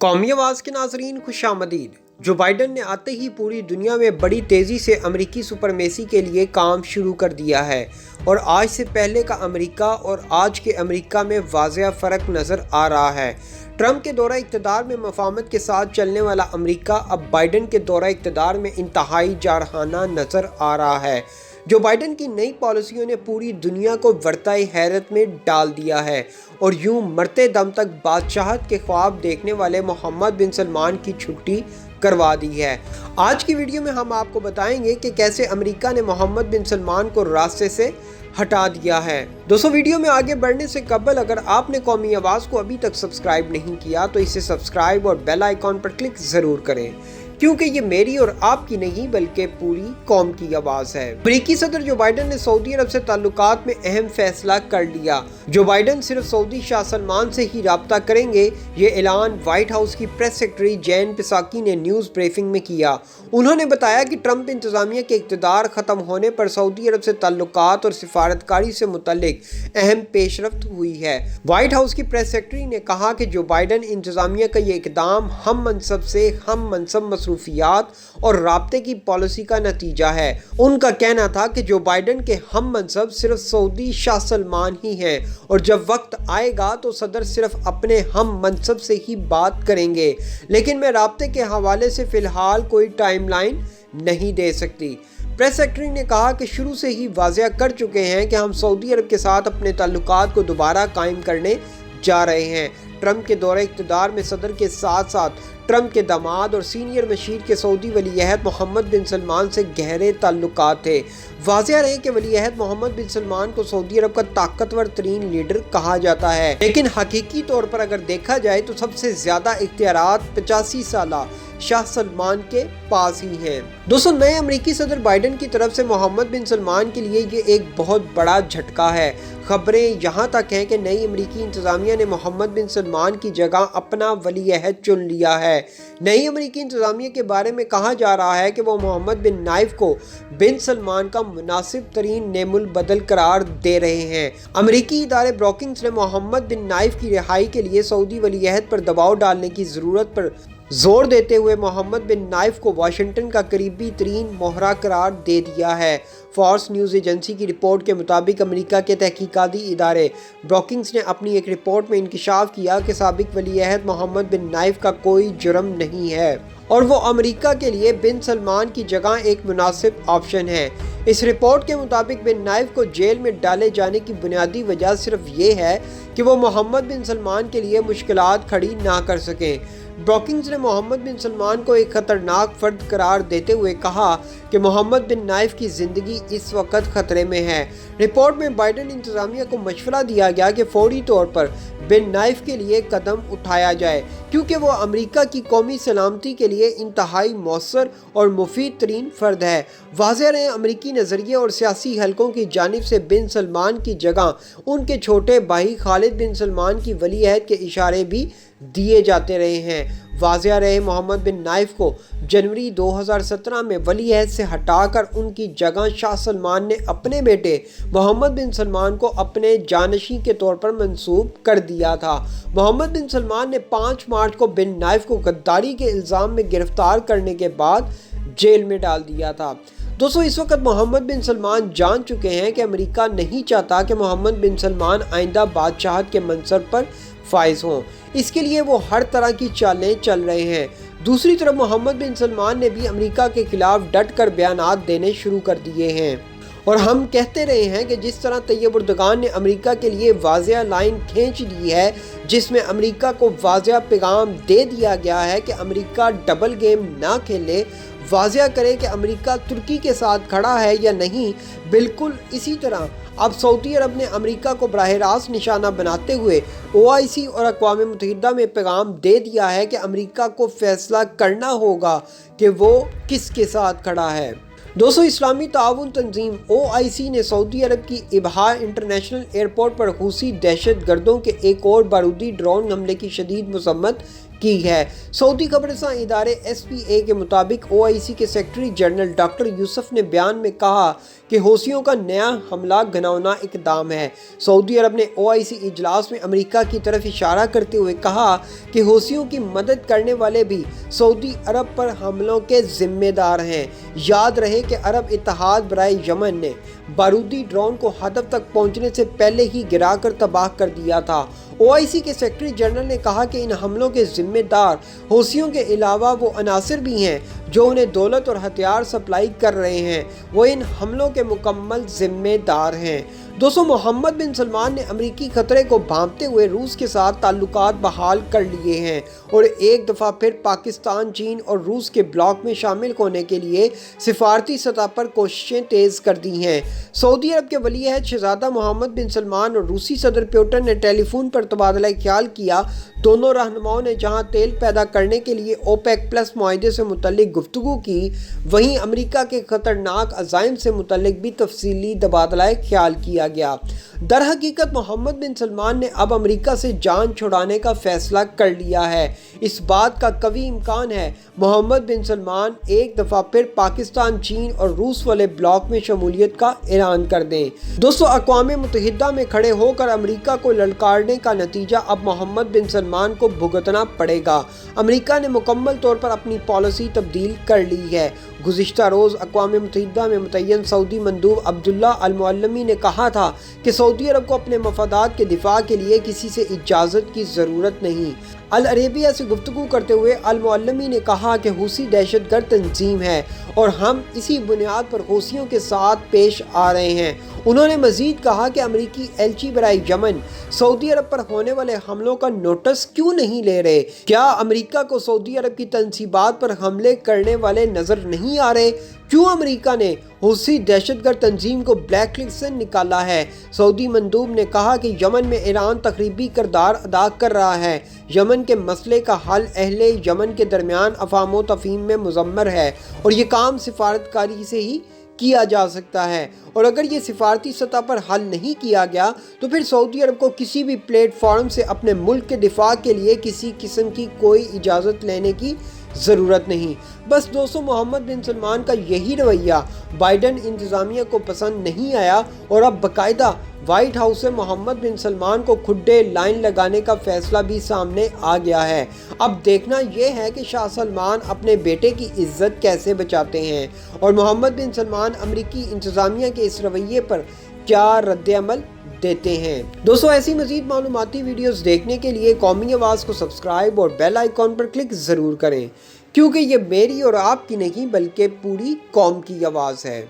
कौमी आवाज़ के नाज़रीन खुश आमदीद। जो बाइडन ने आते ही पूरी दुनिया में बड़ी तेज़ी से अमरीकी सुपरमेसी के लिए काम शुरू कर दिया है और आज से पहले का अमरीका और आज के अमरीका में वाज़ेह फ़र्क नज़र आ रहा है। ट्रंप के दौरा इक़्तिदार में मफ़ाहमत के साथ चलने वाला अमरीका अब बाइडन के दौरा इक़्तिदार में इंतहाई जारहाना नज़र आ रहा है। जो बाइडन की नई पॉलिसियों ने पूरी दुनिया को वर्ताए हैरत में डाल दिया है और यूं मरते दम तक बादशाहत के ख्वाब देखने वाले मोहम्मद बिन सलमान की छुट्टी करवा दी है। आज की वीडियो में हम आपको बताएंगे कि कैसे अमेरिका ने मोहम्मद बिन सलमान को रास्ते से हटा दिया है। दोस्तों, वीडियो में आगे बढ़ने से कबल अगर आपने कौमी आवाज़ को अभी तक सब्सक्राइब नहीं किया तो इसे सब्सक्राइब और बेल आइकॉन पर क्लिक ज़रूर करें, क्योंकि ये मेरी और आपकी नहीं बल्कि पूरी कौम की आवाज़ है। अमेरिकी सदर जो बाइडन ने सऊदी अरब से ताल्लुकात में अहम फैसला कर लिया। जो बाइडन सिर्फ सऊदी शाह सलमान से ही राब्ता करेंगे, ये ऐलान व्हाइट हाउस की प्रेस सेक्रेटरी जैन पिसाकी ने न्यूज़ ब्रीफिंग में किया। उन्होंने बताया कि ट्रंप इंतज़ामिया के इक़्तिदार ख़त्म होने पर सऊदी अरब से ताल्लुकात और सिफारतकारी से मुतल्लिक अहम पेशरफ्त हुई है। व्हाइट हाउस की प्रेस सेक्रेटरी ने कहा कि जो बाइडन इंतज़ामिया का ये इक़दाम हम मनसब से हम मनसब मसरूफियात और राब्ते की पॉलिसी का नतीजा है। उनका कहना था कि जो बाइडन के हम मनसब सिर्फ सऊदी शाह सलमान ही हैं और जब वक्त आएगा तो सदर सिर्फ अपने हम मनसब से ही बात करेंगे, लेकिन मैं राब्ते के हवाले से फ़िलहाल कोई टाइमलाइन नहीं दे सकती। प्रेस सेक्रेटरी ने कहा कि शुरू से ही वाज़ेह कर चुके हैं कि हम सऊदी अरब के साथ अपने ताल्लुकात को दोबारा कायम करने जा रहे हैं। ट्रंप के दौरे इक़्तिदार में सदर के साथ साथ ट्रंप के दामाद और सीनियर मशीर के सऊदी वलीअहद मोहम्मद बिन सलमान से गहरे ताल्लुकात थे। वाज़ेह रहे कि वलीअहद मोहम्मद बिन सलमान को सऊदी अरब का ताकतवर तरीन लीडर कहा जाता है, लेकिन हकीकी तौर पर अगर देखा जाए तो सबसे ज़्यादा इख्तियारात 85 साला शाह सलमान के पास ही हैं। दोस्तों, नए अमेरिकी सदर बाइडन की तरफ से मोहम्मद बिन सलमान के लिए ये एक बहुत बड़ा झटका है। खबरें यहाँ तक हैं कि नई अमेरिकी इंतज़ामिया ने मोहम्मद बिन सलमान की जगह अपना वलीअहद चुन लिया है। नई अमेरिकी इंतज़ामिया के बारे में कहा जा रहा है कि वो मोहम्मद बिन नाइफ को बिन सलमान का मुनासिब तरीन नेमुल बदल करार दे रहे हैं। अमेरिकी इदारे ब्रोकिंग्स ने मोहम्मद बिन नाइफ की रिहाई के लिए सऊदी वलीअहद पर दबाव डालने की ज़रूरत पर जोर देते हुए मोहम्मद बिन नाइफ को वाशिंगटन का करीबी तरीन मोहरा करार दे दिया है। फॉक्स न्यूज़ एजेंसी की रिपोर्ट के मुताबिक अमेरिका के तहकीकाती इदारे ब्रोकिंग्स ने अपनी एक रिपोर्ट में इंकशाफ किया कि साबिक वलीअहद मोहम्मद बिन नाइफ का कोई जुर्म नहीं है और वो अमेरिका के लिए बिन सलमान की जगह एक मुनासिब ऑप्शन है। इस रिपोर्ट के मुताबिक बिन नाइफ को जेल में डाले जाने की बुनियादी वजह सिर्फ ये है कि वो मोहम्मद बिन सलमान के लिए मुश्किलात खड़ी ना कर सकें। ब्रोकिंग्स ने मोहम्मद बिन सलमान को एक ख़तरनाक फ़र्द करार देते हुए कहा कि मोहम्मद बिन नाइफ की ज़िंदगी इस वक्त ख़तरे में है। रिपोर्ट में बाइडन इंतज़ामिया को मशवरा दिया गया कि फौरी तौर पर बिन नाइफ के लिए कदम उठाया जाए, क्योंकि वो अमेरिका की कौमी सलामती के लिए इंतहाई मौसर और मुफीद तरीन फ़र्द है। वाज़ेह रहे अमेरिकी नज़रिए और सियासी हलकों की जानिब से बिन सलमान की जगह उनके छोटे भाई खालिद बिन सलमान की वलीअहद के इशारे भी दिए जाते रहे हैं। वाज़ेह रहे मोहम्मद बिन नाइफ को जनवरी 2017 में वलीअहद से हटाकर उनकी जगह शाह सलमान ने अपने बेटे मोहम्मद बिन सलमान को अपने जानशी के तौर पर मंसूब कर दिया था। मोहम्मद बिन सलमान ने 5 मार्च को बिन नाइफ को गद्दारी के इल्ज़ाम में गिरफ्तार करने के बाद जेल में डाल दिया था। दोस्तों, इस वक्त मोहम्मद बिन सलमान जान चुके हैं कि अमेरिका नहीं चाहता कि मोहम्मद बिन सलमान आइंदा बादशाहत के मंसब पर फाइज हों। इसके लिए वो हर तरह की चालें चल रहे हैं। दूसरी तरफ मोहम्मद बिन सलमान ने भी अमेरिका के खिलाफ डट कर बयानात देने शुरू कर दिए हैं और हम कहते रहे हैं कि जिस तरह तैयब उर्दगान ने अमेरिका के लिए वाज़ेह लाइन खींच ली है, जिसमें अमेरिका को वाज़ेह पैगाम दे दिया गया है कि अमेरिका डबल गेम ना खेले, वाज़ेह करे कि अमेरिका तुर्की के साथ खड़ा है या नहीं। बिल्कुल इसी तरह अब सऊदी अरब ने अमेरिका को बराह रास्त निशाना बनाते हुए OIC और अक़वाम मुत्तहिदा में पैगाम दे दिया है कि अमेरिका को फैसला करना होगा कि वो किसके साथ खड़ा है। दोस्तों, इस्लामी ताउन तंजीम OIC ने सऊदी अरब की इबहा इंटरनेशनल एयरपोर्ट पर हूसी दहशत गर्दों के एक और बारूदी ड्रोन हमले की शदीद मज़म्मत کی ہے۔ سعودی خبررساں ادارے SPA کے مطابق OIC کے سیکرٹری جنرل ڈاکٹر یوسف نے بیان میں کہا کہ حوثیوں کا نیا حملہ گھناؤنا اقدام ہے۔ سعودی عرب نے OIC اجلاس میں امریکہ کی طرف اشارہ کرتے ہوئے کہا کہ حوثیوں کی مدد کرنے والے بھی سعودی عرب پر حملوں کے ذمہ دار ہیں۔ یاد رہے کہ عرب اتحاد برائے یمن نے بارودی ڈرون کو ہدف تک پہنچنے سے پہلے ہی گرا کر تباہ کر دیا تھا۔ OIC کے سیکرٹری جنرل نے کہا کہ ان حملوں کے ذمہ دار حوثیوں کے علاوہ وہ عناصر بھی ہیں جو انہیں دولت اور ہتھیار سپلائی کر رہے ہیں، وہ ان حملوں کے مکمل ذمہ دار ہیں۔ دوستو، محمد بن سلمان نے امریکی خطرے کو بھانپتے ہوئے روس کے ساتھ تعلقات بحال کر لیے ہیں اور ایک دفعہ پھر پاکستان، چین اور روس کے بلاک میں شامل ہونے کے لیے سفارتی سطح پر کوششیں تیز کر دی ہیں۔ سعودی عرب کے ولی عہد شہزادہ محمد بن سلمان اور روسی صدر پیوٹن نے ٹیلی فون پر تبادلہ خیال کیا۔ دونوں رہنماؤں نے جہاں تیل پیدا کرنے کے لیے OPEC+ معاہدے سے متعلق گفتگو کی، وہیں امریکہ کے خطرناک عزائم سے متعلق بھی تفصیلی تبادلہ خیال کیا گیا۔ در حقیقت محمد بن سلمان نے اب امریکہ سے جان چھڑانے کا فیصلہ کر لیا ہے۔ اس بات کا قوی امکان ہے محمد بن سلمان ایک دفعہ پھر پاکستان، چین اور روس والے بلاک میں شمولیت کا اعلان کر دیں۔ دوستو، اقوام متحدہ میں کھڑے ہو کر امریکہ کو للکارنے کا نتیجہ اب محمد بن سلمان کو بھگتنا پڑے گا۔ امریکہ نے مکمل طور پر اپنی پالیسی تبدیل کر لی ہے۔ گزشتہ روز اقوام متحدہ میں متعین سعودی مندوب عبداللہ المعلمی نے کہا تھا کہ سعودی عرب کو اپنے مفادات کے دفاع کے لیے کسی سے اجازت کی ضرورت نہیں۔ العربیہ سے گفتگو کرتے ہوئے المعلمی نے کہا کہ حوثی دہشت گرد تنظیم ہے اور ہم اسی بنیاد پر حوثیوں کے ساتھ پیش آ رہے ہیں۔ انہوں نے مزید کہا کہ امریکی ایلچی برائے یمن سعودی عرب پر ہونے والے حملوں کا نوٹس کیوں نہیں لے رہے؟ کیا امریکہ کو سعودی عرب کی تنصیبات پر حملے کرنے والے نظر نہیں آ رہے؟ کیوں امریکہ نے حوثی دہشت گرد تنظیم کو بلیک لسٹ سے نکالا ہے؟ سعودی مندوب نے کہا کہ یمن میں ایران تخریبی کردار ادا کر رہا ہے۔ یمن کے مسئلے کا حل اہل یمن کے درمیان افہام و تفہیم میں مضمر ہے اور یہ کام سفارتکاری سے ہی کیا جا سکتا ہے، اور اگر یہ سفارتی سطح پر حل نہیں کیا گیا تو پھر سعودی عرب کو کسی بھی پلیٹ فارم سے اپنے ملک کے دفاع کے لیے کسی قسم کی کوئی اجازت لینے کی ضرورت نہیں۔ بس دوستو، محمد بن سلمان کا یہی رویہ بائیڈن انتظامیہ کو پسند نہیں آیا اور اب باقاعدہ وائٹ ہاؤس سے محمد بن سلمان کو کھڈے لائن لگانے کا فیصلہ بھی سامنے آ گیا ہے۔ اب دیکھنا یہ ہے کہ شاہ سلمان اپنے بیٹے کی عزت کیسے بچاتے ہیں اور محمد بن سلمان امریکی انتظامیہ کے اس رویے پر کیا رد عمل دیتے ہیں۔ دوستو، ایسی مزید معلوماتی ویڈیوز دیکھنے کے لیے قومی آواز کو سبسکرائب اور بیل آئیکن پر کلک ضرور کریں، کیونکہ یہ میری اور آپ کی نہیں بلکہ پوری قوم کی آواز ہے۔